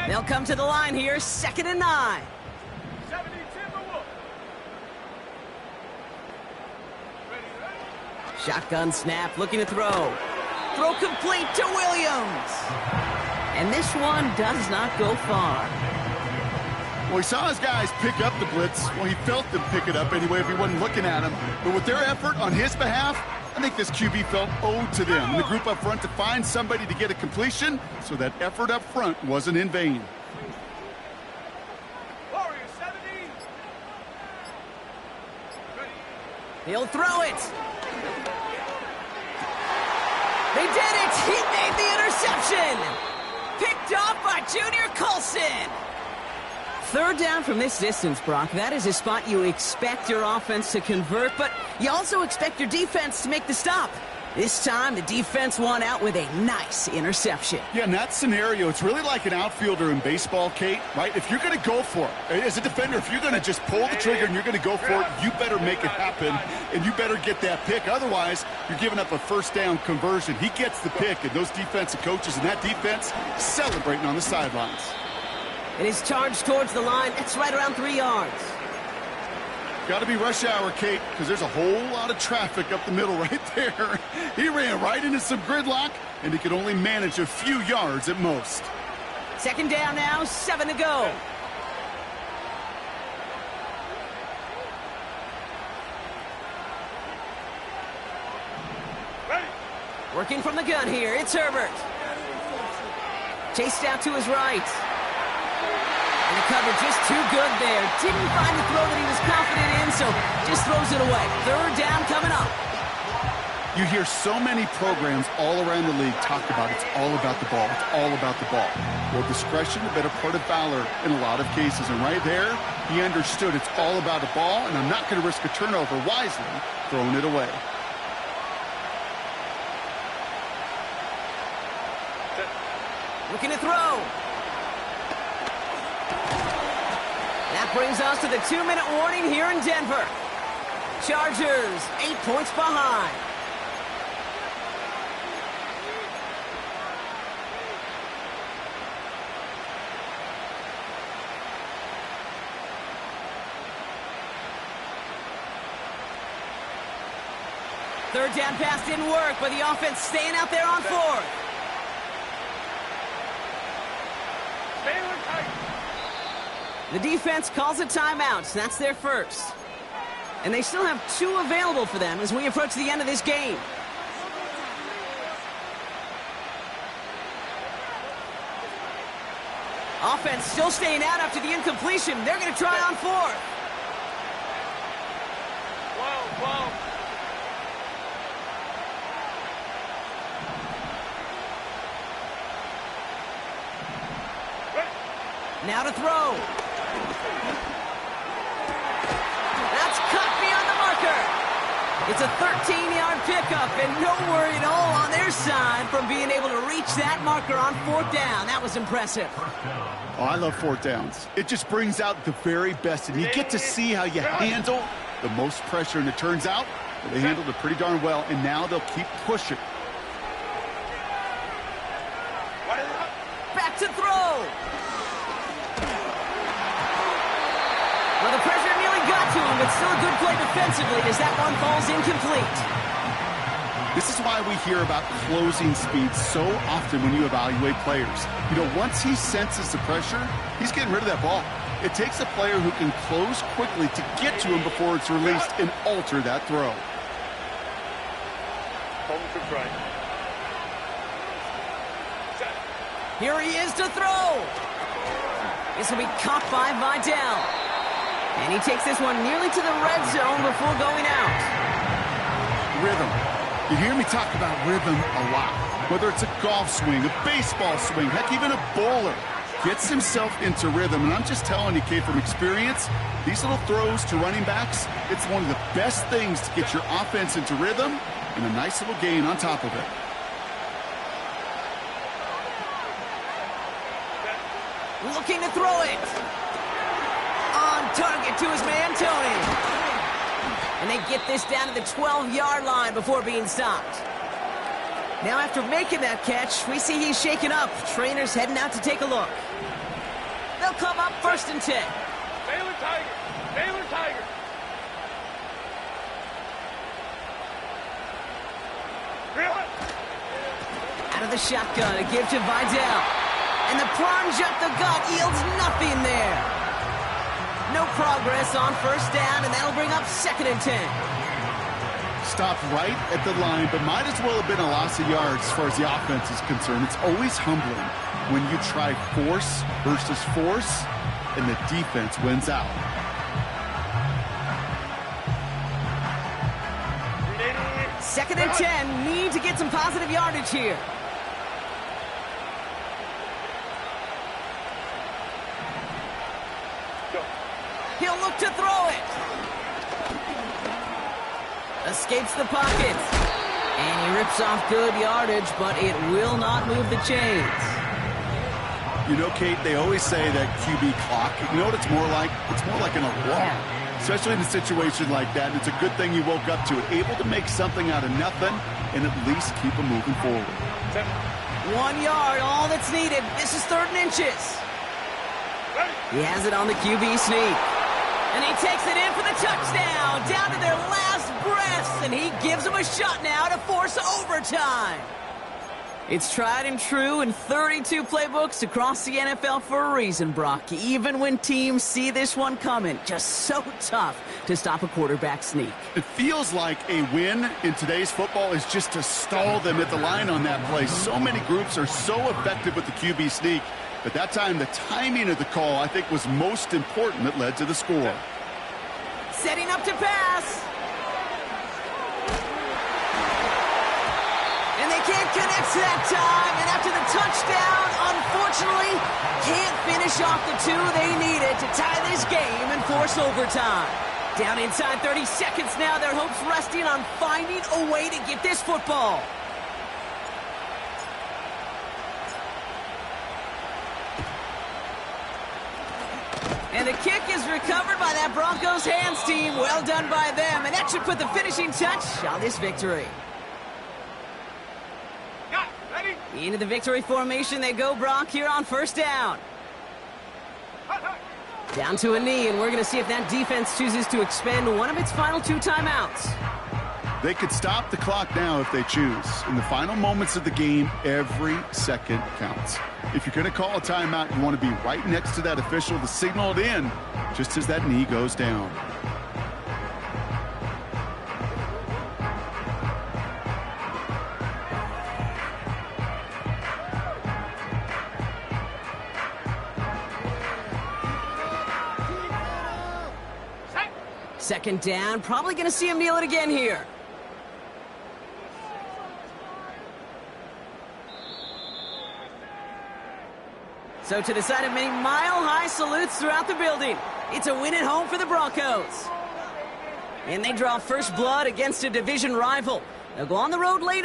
S1: They'll come to the line here, 2nd and 9.
S2: 70 Timberwolves. Ready, ready.
S1: Shotgun snap, looking to throw. Throw complete to Williams. And this one does not go far.
S3: Well, he saw his guys pick up the blitz. Well, he felt them pick it up anyway if he wasn't looking at him. But with their effort on his behalf, I think this QB felt owed to them. And the group up front to find somebody to get a completion, so that effort up front wasn't in vain.
S2: Warriors 70. Ready.
S1: He'll throw it. They did it. He made the interception. Picked off by Junior Colson. 3rd down from this distance, Brock. That is a spot you expect your offense to convert, but you also expect your defense to make the stop. This time, the defense won out with a nice interception.
S3: Yeah, in that scenario, it's really like an outfielder in baseball, Kate, right? If you're going to go for it, as a defender, if you're going to just pull the trigger and you're going to go for it, you better make it happen, and you better get that pick. Otherwise, you're giving up a 1st down conversion. He gets the pick, and those defensive coaches and that defense celebrating on the sidelines.
S1: It is charged towards the line. It's right around 3 yards.
S3: Got to be rush hour, Kate, because there's a whole lot of traffic up the middle right there. He ran right into some gridlock, and he could only manage a few yards at most.
S1: 2nd down now, 7 to go.
S2: Ready.
S1: Working from the gun here, it's Herbert. Chased out to his right. And the cover just too good there. Didn't find the throw that he was confident in, so just throws it away. 3rd down coming up.
S3: You hear so many programs all around the league talk about it's all about the ball. It's all about the ball. Well, discretion, the better part of valor in a lot of cases. And right there, he understood it's all about the ball, and I'm not going to risk a turnover, wisely throwing it away.
S1: Looking to throw. That brings us to the 2-minute warning here in Denver. Chargers, 8 points behind. Third down pass didn't work, but the offense staying out there on 4th.
S2: Stay on tight.
S1: The defense calls a timeout. That's their first. And they still have 2 available for them as we approach the end of this game. Offense still staying out after the incompletion. They're going to try on 4th.
S2: Whoa.
S1: Now to throw. That's cut beyond the marker. It's a 13-yard pickup, and no worry at all on their side from being able to reach that marker on 4th down. That was impressive.
S3: Oh, I love 4th downs. It just brings out the very best, and you get to see how you handle the most pressure, and it turns out they handled it pretty darn well, and now they'll keep pushing.
S1: Back to throw. Well, the pressure nearly got to him, but still a good play defensively as that one falls incomplete.
S3: This is why we hear about closing speed so often when you evaluate players. You know, once he senses the pressure, he's getting rid of that ball. It takes a player who can close quickly to get to him before it's released and alter that throw.
S1: Here he is to throw. This will be caught by Vidal. And he takes this one nearly to the red zone before going out.
S3: Rhythm. You hear me talk about rhythm a lot. Whether it's a golf swing, a baseball swing, heck, even a bowler. Gets himself into rhythm. And I'm just telling you, kid, from experience, these little throws to running backs, it's one of the best things to get your offense into rhythm and a nice little gain on top of it.
S1: Looking to throw it. On target to his man, Tony. And they get this down to the 12-yard line before being stopped. Now, after making that catch, we see he's shaken up. Trainer's heading out to take a look. They'll come up 1st and 10.
S2: Baylor Tiger. Baylor Tiger.
S1: Out of the shotgun, a give to Vidal. And the plunge up the gut yields nothing there. No progress on 1st down, and that'll bring up 2nd and 10.
S3: Stopped right at the line, but might as well have been a loss of yards as far as the offense is concerned. It's always humbling when you try force versus force, and the defense wins out.
S1: Second and 10, need to get some positive yardage here. He'll look to throw it. Escapes the pocket. And he rips off good yardage, but it will not move the chains.
S3: You know, Kate, they always say that QB clock, you know what it's more like? It's more like an alarm, especially in a situation like that. And it's a good thing you woke up to it, able to make something out of nothing and at least keep them moving forward.
S1: 1 yard, all that's needed. This is 3rd and inches. He has it on the QB sneak. And he takes it in for the touchdown, down to their last breaths, and he gives them a shot now to force overtime. It's tried and true in 32 playbooks across the NFL for a reason, Brock. Even when teams see this one coming, just so tough to stop a quarterback sneak.
S3: It feels like a win in today's football is just to stall them at the line on that play. So many groups are so effective with the QB sneak. But that time, the timing of the call, I think, was most important that led to the score.
S1: Setting up to pass. And they can't connect that time. And after the touchdown, unfortunately, can't finish off the 2 they needed to tie this game and force overtime. Down inside 30 seconds now, their hopes resting on finding a way to get this football. And the kick is recovered by that Broncos hands team. Well done by them. And that should put the finishing touch on this victory.
S2: Got it. Ready?
S1: Into the victory formation they go, Brock, here on 1st down. Down to a knee, and we're going to see if that defense chooses to expend one of its final 2 timeouts.
S3: They could stop the clock now if they choose. In the final moments of the game, every second counts. If you're going to call a timeout, you want to be right next to that official to signal it in just as that knee goes down.
S1: Second down, probably going to see him kneel it again here. So to the side of many mile-high salutes throughout the building, it's a win at home for the Broncos. And they draw first blood against a division rival. They'll go on the road later.